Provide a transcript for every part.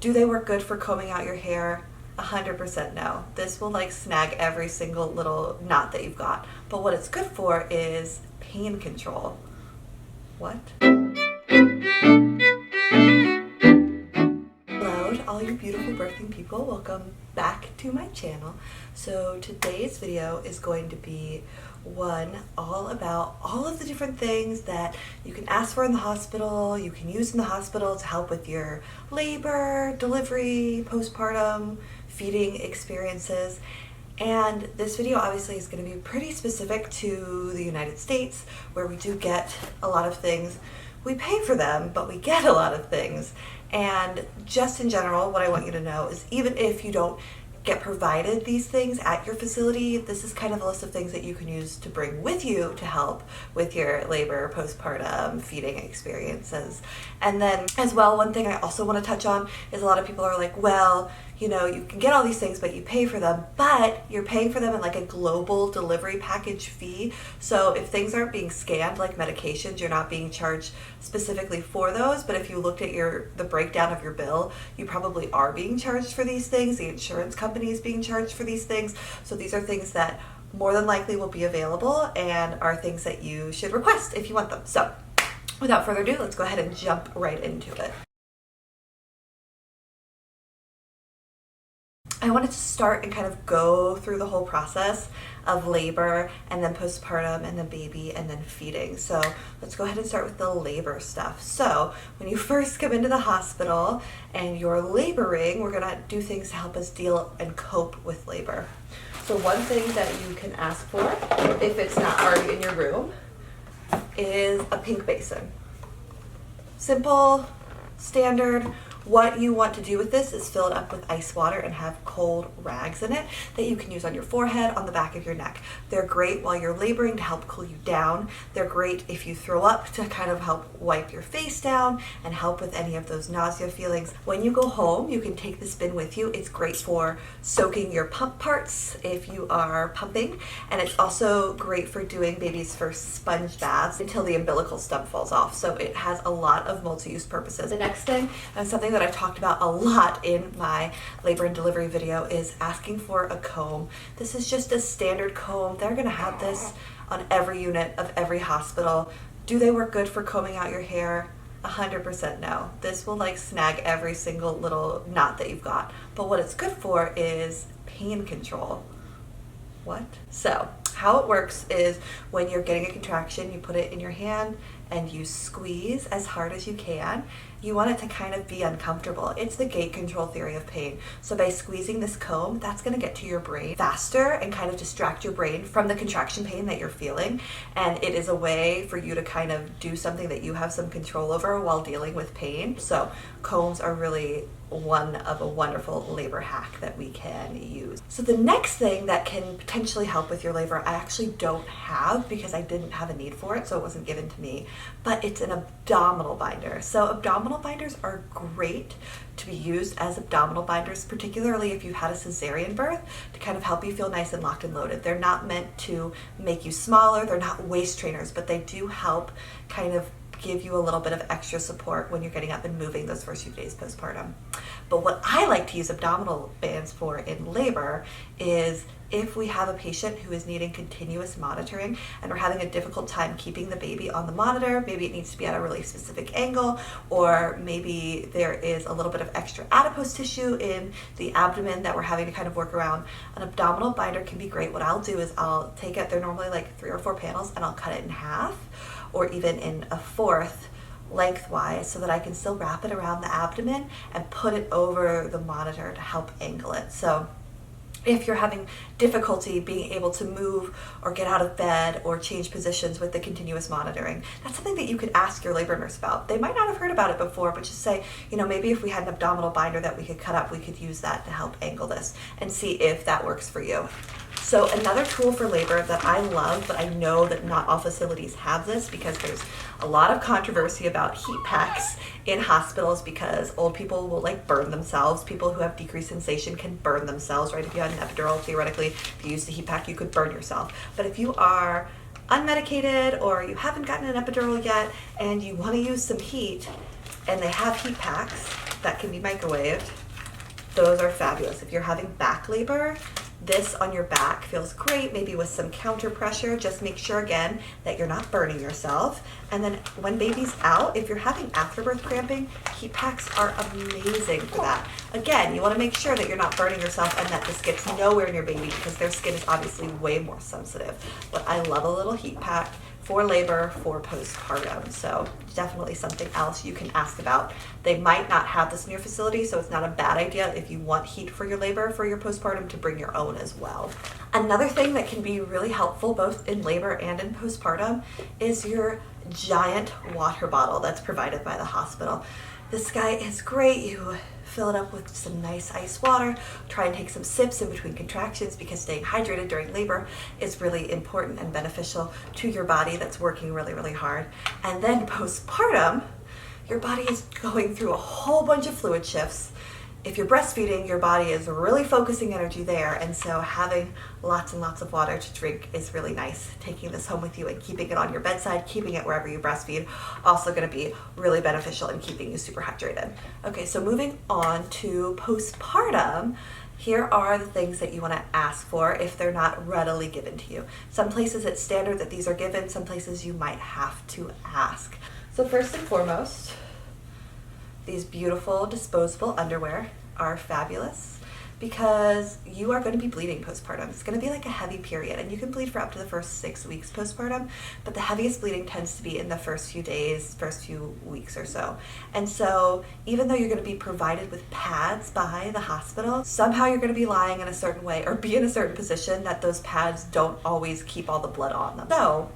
Do they work good for combing out your hair? 100% no. This will like snag every single little knot that you've got. But what it's good for is pain control. What? Hello to all you beautiful birthing people. Welcome back to my channel. So today's video is going to be one all about all of the different things that you can ask for in the hospital, you can use in the hospital to help with your labor, delivery, postpartum, feeding experiences. And this video obviously is going to be pretty specific to the United States, where we do get a lot of things. We pay for them, but we get a lot of things. And just in general, what I want you to know is even if you don't get provided these things at your facility, this is kind of a list of things that you can use to bring with you to help with your labor, postpartum, feeding experiences. And then as well, one thing I also want to touch on is a lot of people are like, well, you know, you can get all these things, but you pay for them, but you're paying for them in like a global delivery package fee. So if things aren't being scanned like medications, you're not being charged specifically for those. But if you looked at the breakdown of your bill, you probably are being charged for these things. The insurance company is being charged for these things. So these are things that more than likely will be available and are things that you should request if you want them. So without further ado, let's go ahead and jump right into it. I wanted to start and kind of go through the whole process of labor and then postpartum and then baby and then feeding. So let's go ahead and start with the labor stuff. So when you first come into the hospital and you're laboring, we're gonna do things to help us deal and cope with labor. So one thing that you can ask for, if it's not already in your room, is a pink basin. Simple, standard. What you want to do with this is fill it up with ice water and have cold rags in it that you can use on your forehead, on the back of your neck. They're great while you're laboring to help cool you down. They're great if you throw up to kind of help wipe your face down and help with any of those nausea feelings. When you go home, you can take this bin with you. It's great for soaking your pump parts if you are pumping, and it's also great for doing baby's first sponge baths until the umbilical stump falls off. So it has a lot of multi-use purposes. The next thing, and something that I talked about a lot in my labor and delivery video, is asking for a comb. This is just a standard comb. They're gonna have this on every unit of every hospital. Do they work good for combing out your hair? 100% no. This will like snag every single little knot that you've got. But what it's good for is pain control. What? So how it works is when you're getting a contraction, you put it in your hand and you squeeze as hard as you can. You want it to kind of be uncomfortable. It's the gate control theory of pain. So by squeezing this comb, that's gonna get to your brain faster and kind of distract your brain from the contraction pain that you're feeling. And it is a way for you to kind of do something that you have some control over while dealing with pain. So combs are really one of a wonderful labor hack that we can use. So the next thing that can potentially help with your labor, I actually don't have because I didn't have a need for it, so it wasn't given to me, but it's an abdominal binder. So abdominal binders are great to be used as abdominal binders, particularly if you've had a cesarean birth, to kind of help you feel nice and locked and loaded. They're not meant to make you smaller, they're not waist trainers, but they do help kind of give you a little bit of extra support when you're getting up and moving those first few days postpartum. But what I like to use abdominal bands for in labor is if we have a patient who is needing continuous monitoring and we're having a difficult time keeping the baby on the monitor. Maybe it needs to be at a really specific angle, or maybe there is a little bit of extra adipose tissue in the abdomen that we're having to kind of work around. An abdominal binder can be great. What I'll do is I'll take it, they're normally like 3 or 4 panels, and I'll cut it in half or even in a fourth lengthwise so that I can still wrap it around the abdomen and put it over the monitor to help angle it. So if you're having difficulty being able to move or get out of bed or change positions with the continuous monitoring, that's something that you could ask your labor nurse about. They might not have heard about it before, but just say, you know, maybe if we had an abdominal binder that we could cut up, we could use that to help angle this and see if that works for you. So another tool for labor that I love, but I know that not all facilities have this because there's a lot of controversy about heat packs in hospitals because old people will like burn themselves. People who have decreased sensation can burn themselves, right? If you had an epidural, theoretically, if you use the heat pack, you could burn yourself. But if you are unmedicated or you haven't gotten an epidural yet and you want to use some heat and they have heat packs, that can be microwaved, those are fabulous. If you're having back labor, this on your back feels great, maybe with some counter pressure. Just make sure again that you're not burning yourself. And then when baby's out, if you're having afterbirth cramping, heat packs are amazing for that. Again, you want to make sure that you're not burning yourself and that this gets nowhere in your baby, because their skin is obviously way more sensitive. But I love a little heat pack for labor, for postpartum. So definitely something else you can ask about. They might not have this in your facility, so it's not a bad idea if you want heat for your labor, for your postpartum, to bring your own as well. Another thing that can be really helpful both in labor and in postpartum is your giant water bottle that's provided by the hospital. This guy is great. You fill it up with some nice ice water. Try and take some sips in between contractions, because staying hydrated during labor is really important and beneficial to your body that's working really, really hard. And then postpartum, your body is going through a whole bunch of fluid shifts. If you're breastfeeding, your body is really focusing energy there, and so having lots and lots of water to drink is really nice. Taking this home with you and keeping it on your bedside, keeping it wherever you breastfeed, also going to be really beneficial in keeping you super hydrated. Okay, so moving on to postpartum, here are the things that you want to ask for if they're not readily given to you. Some places it's standard that these are given, some places you might have to ask. So first and foremost, these beautiful disposable underwear are fabulous, because you are going to be bleeding postpartum. It's going to be like a heavy period, and you can bleed for up to the first 6 weeks postpartum, but the heaviest bleeding tends to be in the first few days, first few weeks or so. And so even though you're going to be provided with pads by the hospital, somehow you're going to be lying in a certain way or be in a certain position that those pads don't always keep all the blood on them. So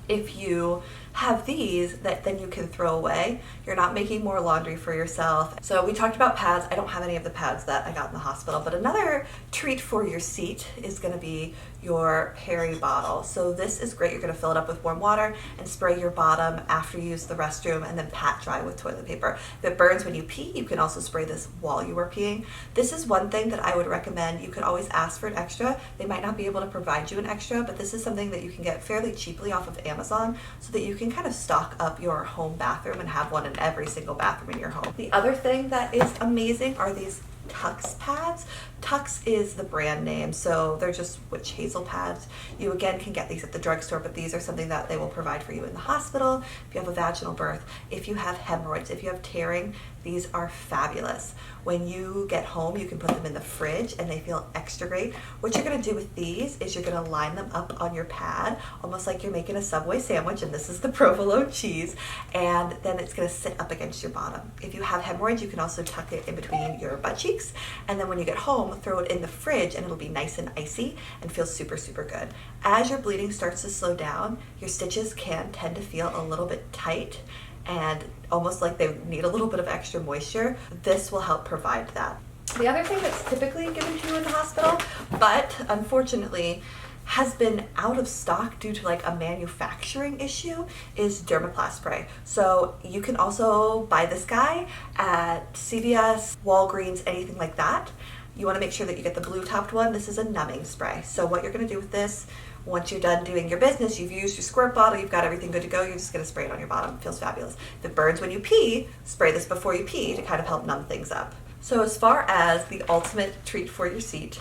if you have these that then you can throw away, you're not making more laundry for yourself. So we talked about pads. I don't have any of the pads that I got in the hospital, but another treat for your seat is going to be your Peri Bottle. So this is great. You're going to fill it up with warm water and spray your bottom after you use the restroom, and then pat dry with toilet paper. If it burns when you pee, you can also spray this while you are peeing. This is one thing that I would recommend. You could always ask for an extra. They might not be able to provide you an extra, but this is something that you can get fairly cheaply off of Amazon, so that you can kind of stock up your home bathroom and have one in every single bathroom in your home. The other thing that is amazing are these Tux Pads. Tux is the brand name, so they're just witch hazel pads. You again can get these at the drugstore, but these are something that they will provide for you in the hospital. If you have a vaginal birth, if you have hemorrhoids, if you have tearing, these are fabulous. When you get home, you can put them in the fridge and they feel extra great. What you're going to do with these is you're going to line them up on your pad, almost like you're making a Subway sandwich, and this is the provolone cheese, and then it's going to sit up against your bottom. If you have hemorrhoids, you can also tuck it in between your butt cheeks, and then when you get home, throw it in the fridge, and it'll be nice and icy and feel super, super good. As your bleeding starts to slow down, your stitches can tend to feel a little bit tight and almost like they need a little bit of extra moisture. This will help provide that. The other thing that's typically given to you in the hospital, but unfortunately has been out of stock due to like a manufacturing issue, is Dermaplast spray. So you can also buy this guy at CVS, Walgreens, anything like that. You want to make sure that you get the blue topped one. This is a numbing spray. So what you're going to do with this, once you're done doing your business, you've used your squirt bottle, you've got everything good to go, you're just going to spray it on your bottom. It feels fabulous. If it burns when you pee, spray this before you pee to kind of help numb things up. So as far as the ultimate treat for your seat,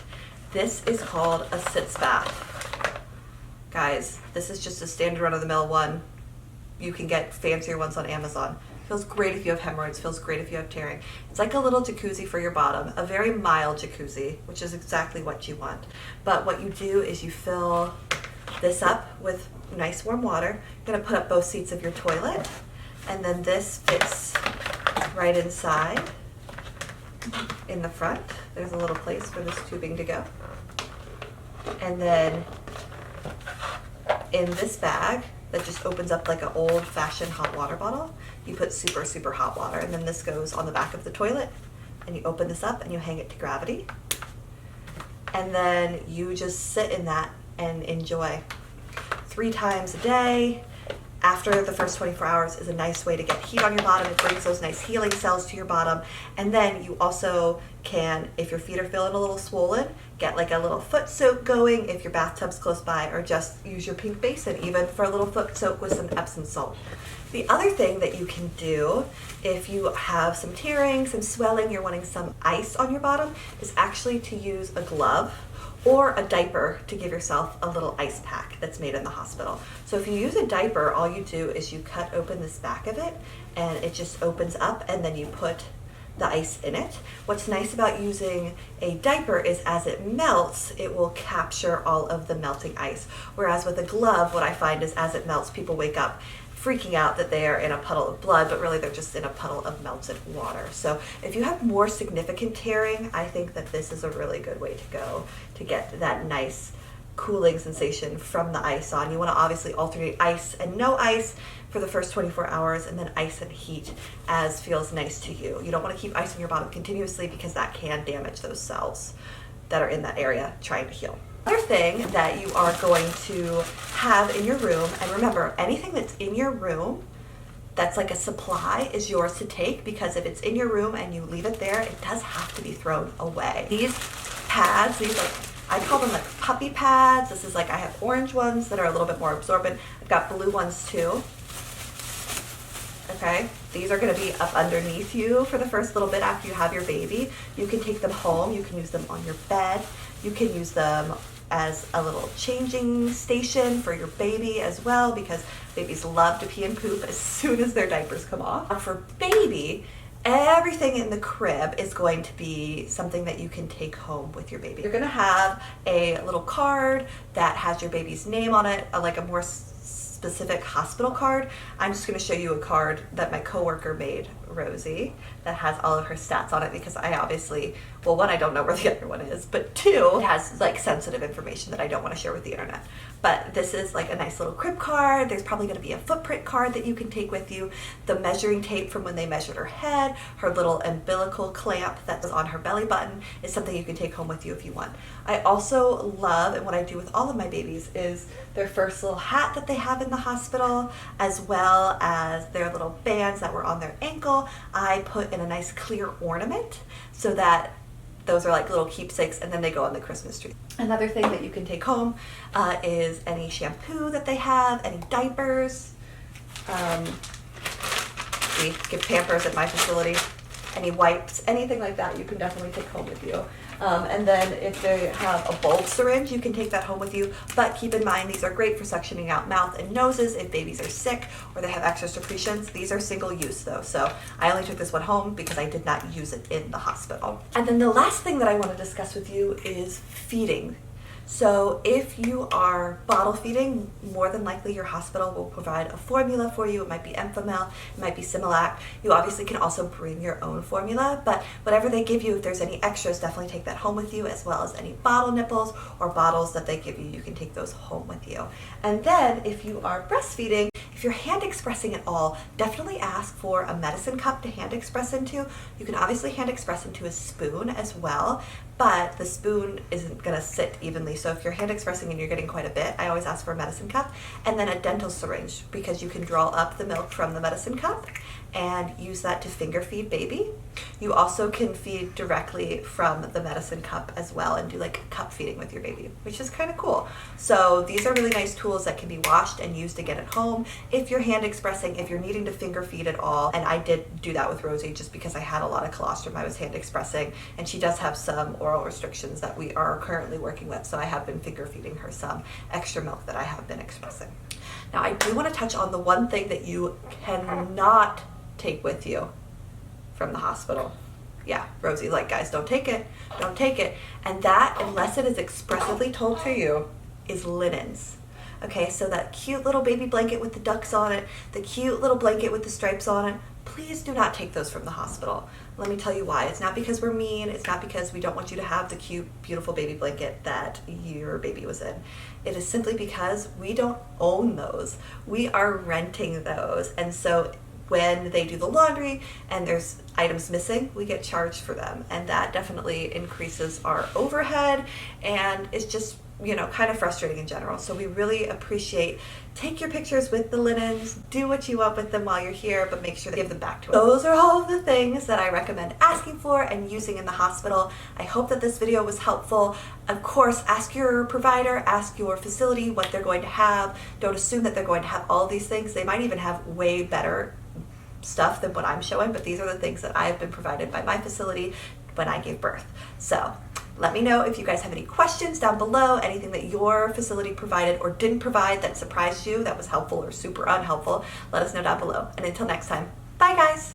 this is called a Sitz Bath. Guys, this is just a standard run-of-the-mill one. You can get fancier ones on Amazon. Feels great if you have hemorrhoids, feels great if you have tearing. It's like a little jacuzzi for your bottom, a very mild jacuzzi, which is exactly what you want. But what you do is you fill this up with nice warm water. You're gonna put up both seats of your toilet, and then this fits right inside in the front. There's a little place for this tubing to go. And then in this bag that just opens up like an old-fashioned hot water bottle, you put super, super hot water, and then this goes on the back of the toilet, and you open this up and you hang it to gravity. And then you just sit in that and enjoy. 3 times a day. After the first 24 hours is a nice way to get heat on your bottom. It brings those nice healing cells to your bottom. And then you also can, if your feet are feeling a little swollen, get like a little foot soak going if your bathtub's close by, or just use your pink basin even for a little foot soak with some Epsom salt. The other thing that you can do if you have some tearing, some swelling, you're wanting some ice on your bottom, is actually to use a glove or a diaper to give yourself a little ice pack that's made in the hospital. So if you use a diaper, all you do is you cut open this back of it and it just opens up, and then you put the ice in it. What's nice about using a diaper is as it melts, it will capture all of the melting ice. Whereas with a glove, what I find is as it melts, people wake up freaking out that they are in a puddle of blood, but really they're just in a puddle of melted water. So if you have more significant tearing, I think that this is a really good way to go to get that nice cooling sensation from the ice on. You want to obviously alternate ice and no ice for the first 24 hours, and then ice and heat as feels nice to you. You don't want to keep ice on your bottom continuously because that can damage those cells that are in that area trying to heal. Another thing that you are going to have in your room, and remember, anything that's in your room that's like a supply is yours to take, because if it's in your room and you leave it there, it does have to be thrown away. These pads, these are, I call them like puppy pads. This is like, I have orange ones that are a little bit more absorbent. I've got blue ones too. Okay, these are going to be up underneath you for the first little bit after you have your baby. You can take them home. You can use them on your bed. You can use them as a little changing station for your baby as well, because babies love to pee and poop as soon as their diapers come off. Now for baby, everything in the crib is going to be something that you can take home with your baby. You're going to have a little card that has your baby's name on it, like a more specific hospital card. I'm just going to show you a card that my coworker made, Rosie, that has all of her stats on it, because I obviously, well, one, I don't know where the other one is, but two, it has like sensitive information that I don't want to share with the internet. But this is like a nice little crib card. There's probably going to be a footprint card that you can take with you. The measuring tape from when they measured her head, her little umbilical clamp that was on her belly button is something you can take home with you if you want. I also love, and what I do with all of my babies, is their first little hat that they have in the hospital, as well as their little bands that were on their ankle. I put in a nice clear ornament so that those are like little keepsakes, and then they go on the Christmas tree. Another thing that you can take home is any shampoo that they have, any diapers. We give Pampers at my facility. Any wipes, anything like that, you can definitely take home with you. And then if they have a bulb syringe, you can take that home with you. But keep in mind, these are great for suctioning out mouth and noses if babies are sick or they have extra secretions. These are single use though, so I only took this one home because I did not use it in the hospital. And then the last thing that I want to discuss with you is feeding. So if you are bottle feeding, more than likely your hospital will provide a formula for you. It might be Enfamil, it might be Similac. You obviously can also bring your own formula, but whatever they give you, if there's any extras, definitely take that home with you, as well as any bottle nipples or bottles that they give you, you can take those home with you. And then if you are breastfeeding, if you're hand expressing at all, definitely ask for a medicine cup to hand express into. You can obviously hand express into a spoon as well, but the spoon isn't going to sit evenly. So if you're hand expressing and you're getting quite a bit, I always ask for a medicine cup, and then a dental syringe, because you can draw up the milk from the medicine cup and use that to finger feed baby. You also can feed directly from the medicine cup as well and do like cup feeding with your baby, which is kind of cool. So these are really nice tools that can be washed and used again at home if you're hand expressing, if you're needing to finger feed at all. And I did do that with Rosie just because I had a lot of colostrum. I was hand expressing, and she does have some oral restrictions that we are currently working with, so I have been finger feeding her some extra milk that I have been expressing. Now I do want to touch on the one thing that you cannot take with you from the hospital. Yeah, Rosie's like, guys, don't take it, don't take it. And that, unless it is expressly told to you, is linens. Okay, so that cute little baby blanket with the ducks on it, the cute little blanket with the stripes on it, please do not take those from the hospital. Let me tell you why. It's not because we're mean. It's not because we don't want you to have the cute, beautiful baby blanket that your baby was in. It is simply because we don't own those. We are renting those. And so when they do the laundry and there's items missing, we get charged for them, and that definitely increases our overhead and it's just, you know, kind of frustrating in general. So we really appreciate, take your pictures with the linens, do what you want with them while you're here, but make sure to give them back to us. Those are all of the things that I recommend asking for and using in the hospital. I hope that this video was helpful. Of course, ask your provider, ask your facility what they're going to have. Don't assume that they're going to have all these things. They might even have way better stuff than what I'm showing, but these are the things that I've been provided by my facility when I gave birth. So let me know if you guys have any questions down below, anything that your facility provided or didn't provide that surprised you, that was helpful or super unhelpful. Let us know down below. And until next time, bye guys.